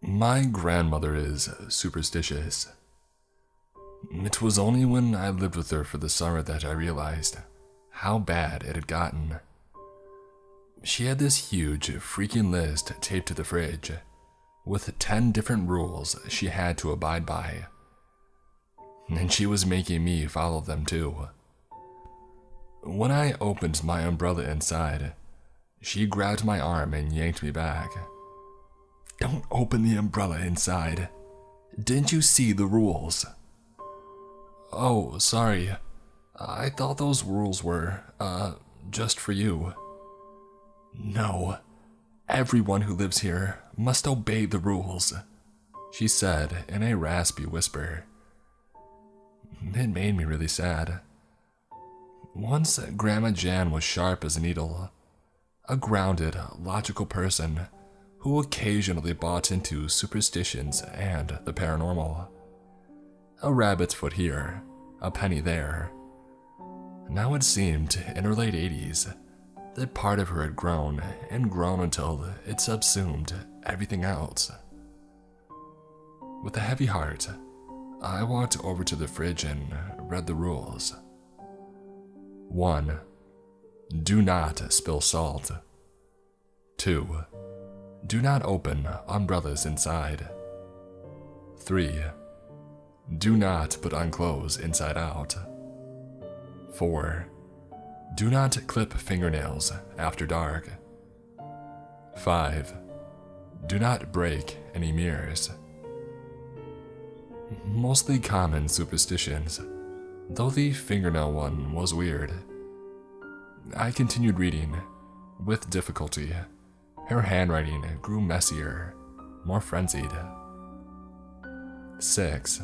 My grandmother is superstitious. It was only when I lived with her for the summer that I realized how bad it had gotten. She had this huge freaking list taped to the fridge with 10 different rules she had to abide by. And she was making me follow them too. When I opened my umbrella inside, she grabbed my arm and yanked me back. "Don't open the umbrella inside. Didn't you see the rules?" "Oh, sorry. I thought those rules were, just for you." "No, everyone who lives here must obey the rules," she said in a raspy whisper. It made me really sad. Once Grandma Jan was sharp as a needle, a grounded, logical person who occasionally bought into superstitions and the paranormal. A rabbit's foot here, a penny there. Now it seemed, in her late 80s, that part of her had grown and grown until it subsumed everything else. With a heavy heart, I walked over to the fridge and read the rules. 1. Do not spill salt. 2. Do not open umbrellas inside. 3. Do not put on clothes inside out. 4. Do not clip fingernails after dark. 5. Do not break any mirrors. Mostly common superstitions, though the fingernail one was weird. I continued reading, with difficulty. Her handwriting grew messier, more frenzied. 6.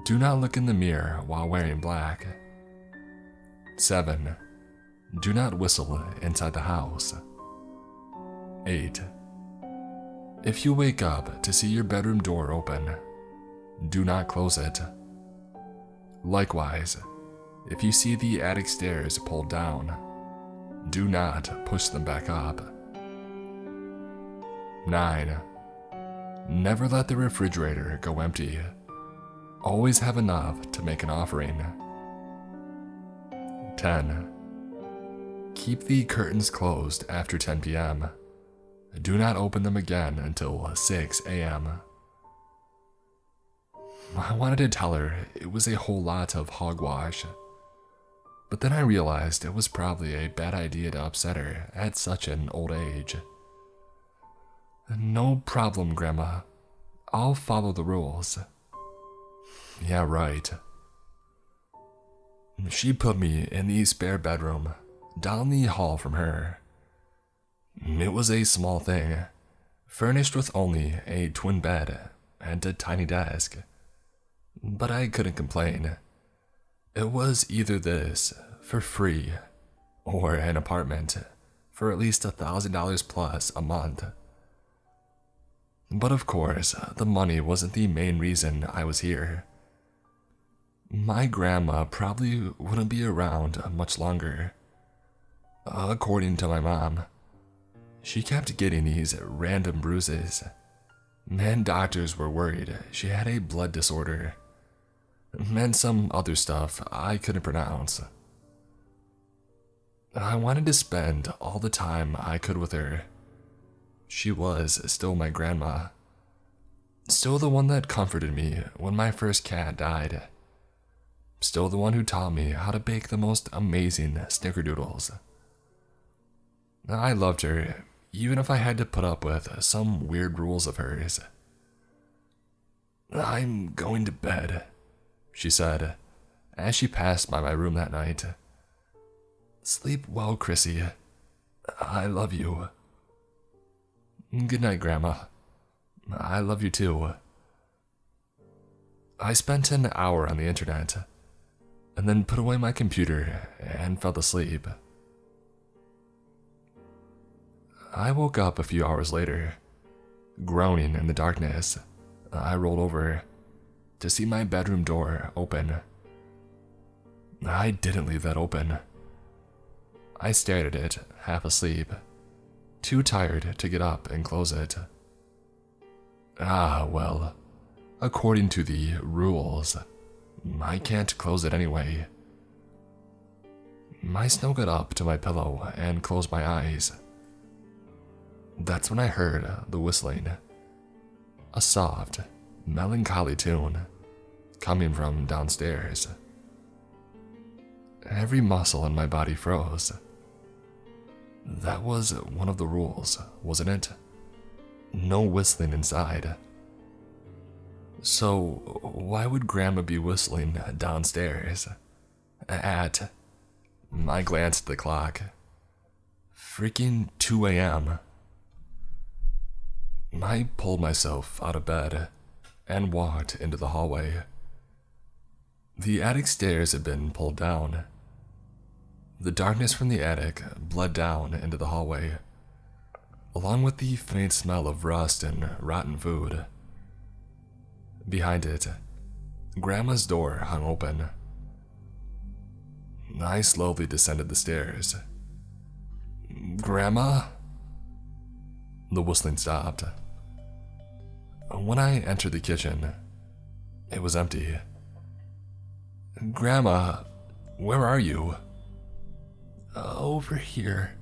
Do not look in the mirror while wearing black. 7. Do not whistle inside the house. 8. If you wake up to see your bedroom door open, do not close it. Likewise, if you see the attic stairs pulled down, do not push them back up. 9. Never let the refrigerator go empty. Always have enough to make an offering. 10. Keep the curtains closed after 10 p.m. Do not open them again until 6 a.m. I wanted to tell her it was a whole lot of hogwash, but then I realized it was probably a bad idea to upset her at such an old age. "No problem, Grandma. I'll follow the rules." Yeah, right. She put me in the spare bedroom, down the hall from her. It was a small thing, furnished with only a twin bed and a tiny desk. But I couldn't complain. It was either this, for free, or an apartment, for at least $1,000 plus a month. But of course, the money wasn't the main reason I was here. My grandma probably wouldn't be around much longer. According to my mom, she kept getting these random bruises, and doctors were worried she had a blood disorder, and some other stuff I couldn't pronounce. I wanted to spend all the time I could with her. She was still my grandma, still the one that comforted me when my first cat died, still the one who taught me how to bake the most amazing snickerdoodles. I loved her, even if I had to put up with some weird rules of hers. "I'm going to bed," she said, as she passed by my room that night. "Sleep well, Chrissy. I love you." "Good night, Grandma. I love you too." I spent an hour on the internet, and then put away my computer and fell asleep. I woke up a few hours later, groaning in the darkness. I rolled over to see my bedroom door open. I didn't leave that open. I stared at it, half asleep, too tired to get up and close it. Well, according to the rules, I can't close it anyway. I snuggled up to my pillow and closed my eyes. That's when I heard the whistling. A soft, melancholy tune coming from downstairs. Every muscle in my body froze. That was one of the rules, wasn't it? No whistling inside. So, why would Grandma be whistling downstairs? I glanced at the clock. Freaking 2 a.m. I pulled myself out of bed and walked into the hallway. The attic stairs had been pulled down. The darkness from the attic bled down into the hallway, along with the faint smell of rust and rotten food. Behind it, Grandma's door hung open. I slowly descended the stairs. Grandma? The whistling stopped. When I entered the kitchen, it was empty. Grandma, where are you? Over here.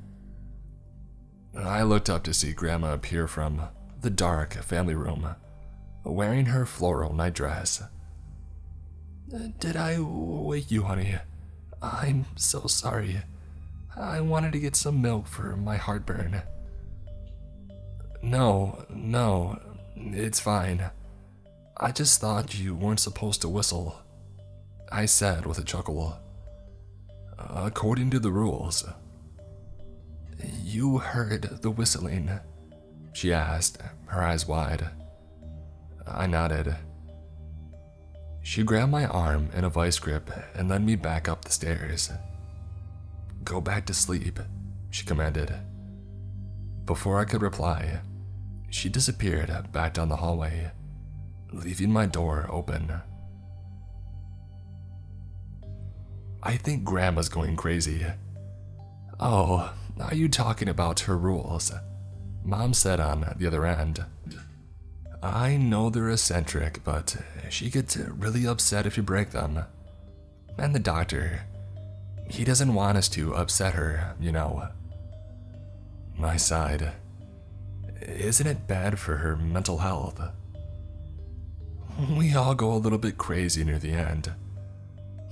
I looked up to see Grandma appear from the dark family room, wearing her floral nightdress. Did I wake you, honey? I'm so sorry. I wanted to get some milk for my heartburn. No, it's fine. I just thought you weren't supposed to whistle, I said with a chuckle. According to the rules. You heard the whistling? She asked, her eyes wide. I nodded. She grabbed my arm in a vice grip and led me back up the stairs. Go back to sleep, she commanded. Before I could reply, she disappeared back down the hallway, leaving my door open. I think Grandma's going crazy. Oh, are you talking about her rules? Mom said on the other end. I know they're eccentric, but she gets really upset if you break them. And the doctor, he doesn't want us to upset her, you know. I sighed. Isn't it bad for her mental health? We all go a little bit crazy near the end.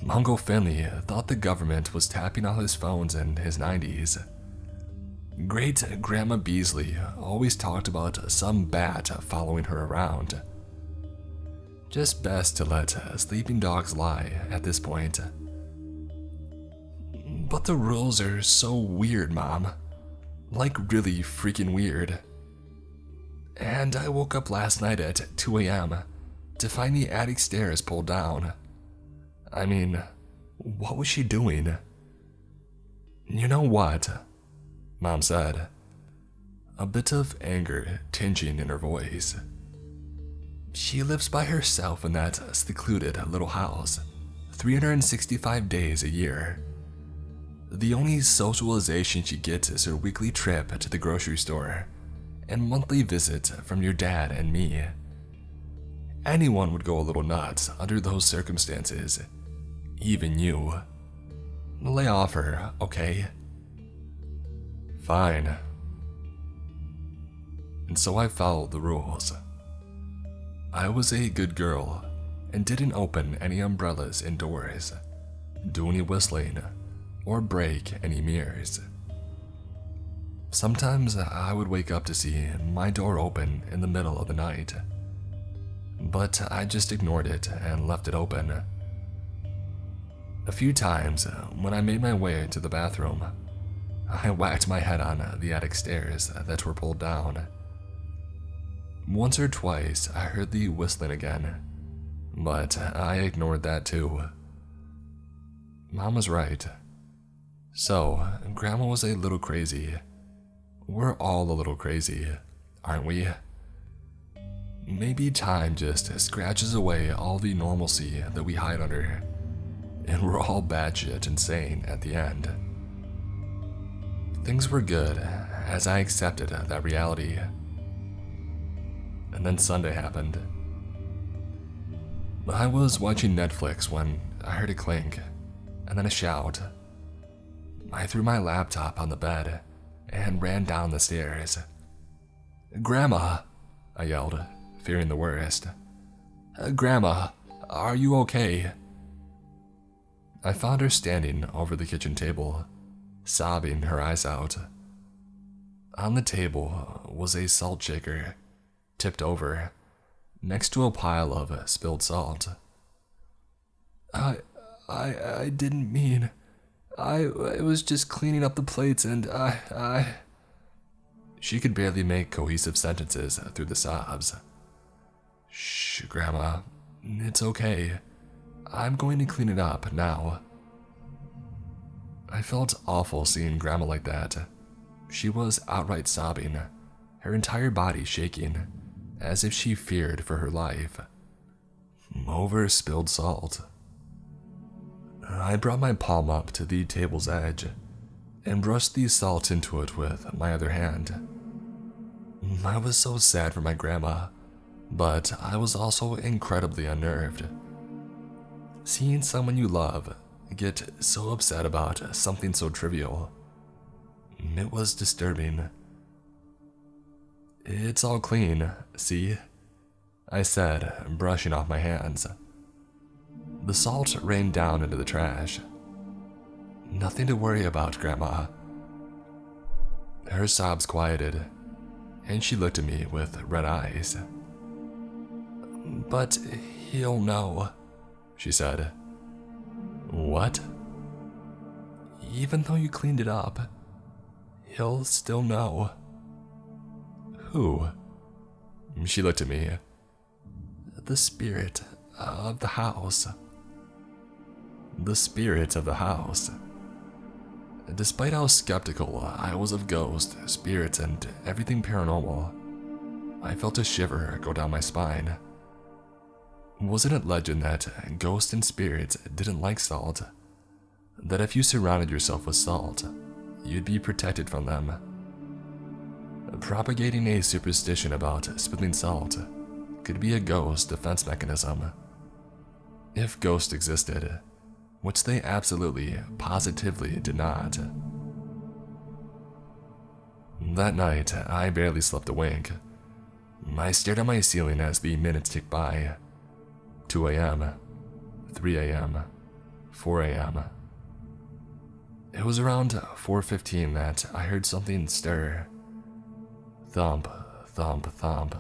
Uncle Finley thought the government was tapping all his phones in his 90s. Great Grandma Beasley always talked about some bat following her around. Just best to let sleeping dogs lie at this point. But the rules are so weird, Mom. Like really freaking weird. And I woke up last night at 2 a.m. to find the attic stairs pulled down. I mean, what was she doing? You know what? Mom said, a bit of anger tinging in her voice. She lives by herself in that secluded little house, 365 days a year. The only socialization she gets is her weekly trip to the grocery store and monthly visit from your dad and me. Anyone would go a little nuts under those circumstances, even you. Lay off her, okay? Fine. And so I followed the rules. I was a good girl and didn't open any umbrellas indoors, do any whistling, or break any mirrors. Sometimes I would wake up to see my door open in the middle of the night, but I just ignored it and left it open. A few times, when I made my way to the bathroom, I whacked my head on the attic stairs that were pulled down. Once or twice, I heard the whistling again, but I ignored that too. Mom was right. So, Grandma was a little crazy. We're all a little crazy, aren't we? Maybe time just scratches away all the normalcy that we hide under, and we're all batshit insane at the end. Things were good as I accepted that reality. And then Sunday happened. I was watching Netflix when I heard a clink, and then a shout. I threw my laptop on the bed and ran down the stairs. "Grandma," I yelled, fearing the worst. "Grandma, are you okay?" I found her standing over the kitchen table, sobbing her eyes out. On the table was a salt shaker, tipped over, next to a pile of spilled salt. I didn't mean. I was just cleaning up the plates and I... She could barely make cohesive sentences through the sobs. "Shh, Grandma. It's okay. I'm going to clean it up now." I felt awful seeing Grandma like that. She was outright sobbing, her entire body shaking, as if she feared for her life. Over spilled salt. I brought my palm up to the table's edge and brushed the salt into it with my other hand. I was so sad for my grandma, but I was also incredibly unnerved. Seeing someone you love get so upset about something so trivial, it was disturbing. "It's all clean, see?" I said, brushing off my hands. The salt rained down into the trash. "Nothing to worry about, Grandma." Her sobs quieted, and she looked at me with red eyes. "But he'll know," she said. "What?" "Even though you cleaned it up, he'll still know." "Who?" She looked at me. "The spirit of the house." The spirit of the house. Despite how skeptical I was of ghosts, spirits, and everything paranormal, I felt a shiver go down my spine. Wasn't it legend that ghosts and spirits didn't like salt? That if you surrounded yourself with salt, you'd be protected from them? Propagating a superstition about spilling salt could be a ghost defense mechanism. If ghosts existed, which they absolutely, positively did not. That night, I barely slept a wink. I stared at my ceiling as the minutes ticked by. 2 a.m., 3 a.m., 4 a.m. It was around 4:15 that I heard something stir. Thump, thump, thump.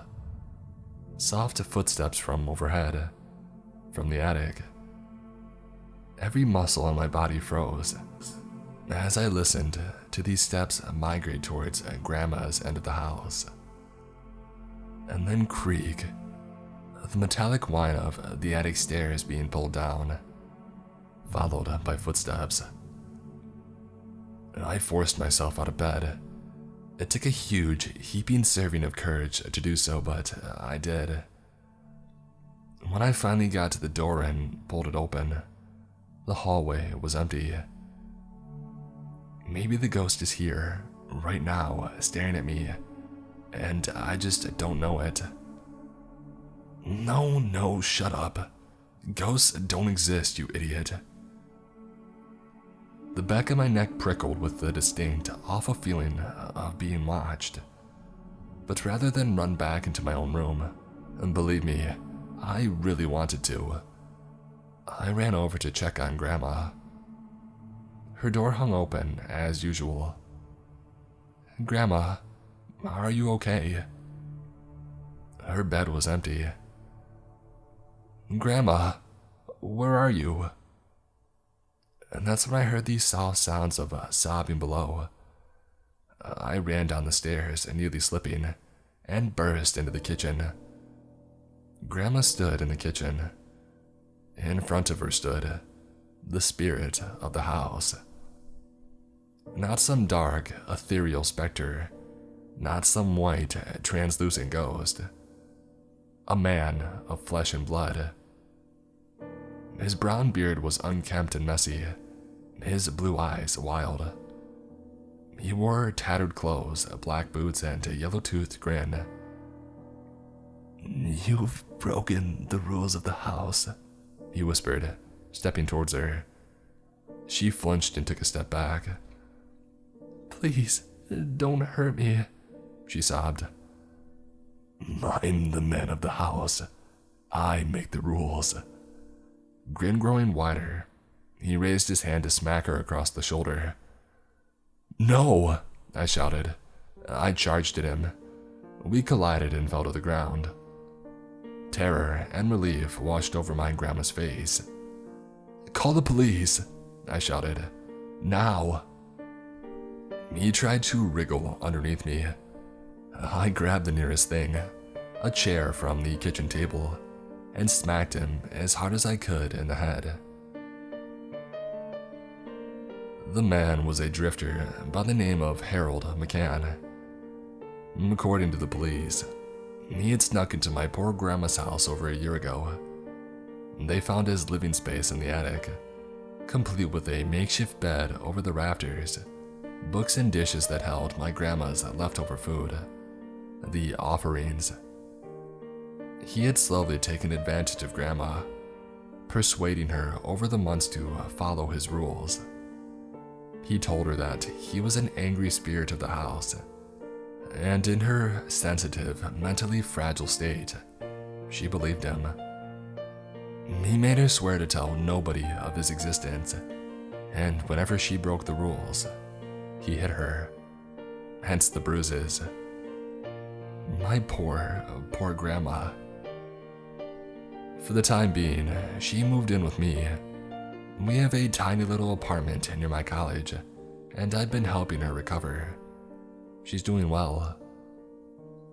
Soft footsteps from overhead, from the attic. Every muscle in my body froze as I listened to these steps migrate towards Grandma's end of the house. And then creak, the metallic whine of the attic stairs being pulled down, followed by footsteps. I forced myself out of bed. It took a huge, heaping serving of courage to do so, but I did. When I finally got to the door and pulled it open, the hallway was empty. Maybe the ghost is here, right now, staring at me, and I just don't know it. No, shut up. Ghosts don't exist, you idiot. The back of my neck prickled with the distinct, awful feeling of being watched. But rather than run back into my own room, and believe me, I really wanted to, I ran over to check on Grandma. Her door hung open, as usual. "Grandma, are you okay?" Her bed was empty. "Grandma, where are you?" And that's when I heard these soft sounds of sobbing below. I ran down the stairs, nearly slipping, and burst into the kitchen. Grandma stood in the kitchen. In front of her stood the spirit of the house. Not some dark, ethereal specter, not some white, translucent ghost. A man of flesh and blood. His brown beard was unkempt and messy, his blue eyes wild. He wore tattered clothes, black boots, and a yellow-toothed grin. "You've broken the rules of the house," he whispered, stepping towards her. She flinched and took a step back. "Please, don't hurt me," she sobbed. "I'm the man of the house. I make the rules." Grin growing wider, he raised his hand to smack her across the shoulder. "No!" I shouted. I charged at him. We collided and fell to the ground. Terror and relief washed over my grandma's face. "Call the police!" I shouted. "Now!" He tried to wriggle underneath me. I grabbed the nearest thing, a chair from the kitchen table, and smacked him as hard as I could in the head. The man was a drifter by the name of Harold McCann. According to the police, he had snuck into my poor grandma's house over a year ago. They found his living space in the attic, complete with a makeshift bed over the rafters, books and dishes that held my grandma's leftover food, the offerings. He had slowly taken advantage of Grandma, persuading her over the months to follow his rules. He told her that he was an angry spirit of the house, and in her sensitive, mentally fragile state, she believed him. He made her swear to tell nobody of his existence, and whenever she broke the rules, he hit her, hence the bruises. My poor grandma. For the time being, she moved in with me. We have a tiny little apartment near my college, and I've been helping her recover. She's doing well.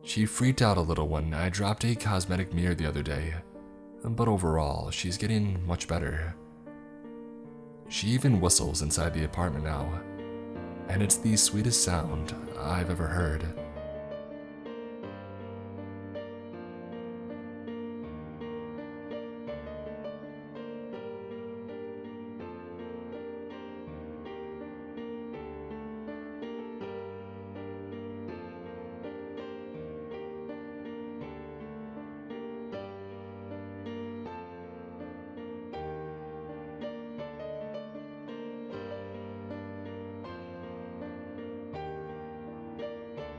She freaked out a little when I dropped a cosmetic mirror the other day, but overall, she's getting much better. She even whistles inside the apartment now, and it's the sweetest sound I've ever heard.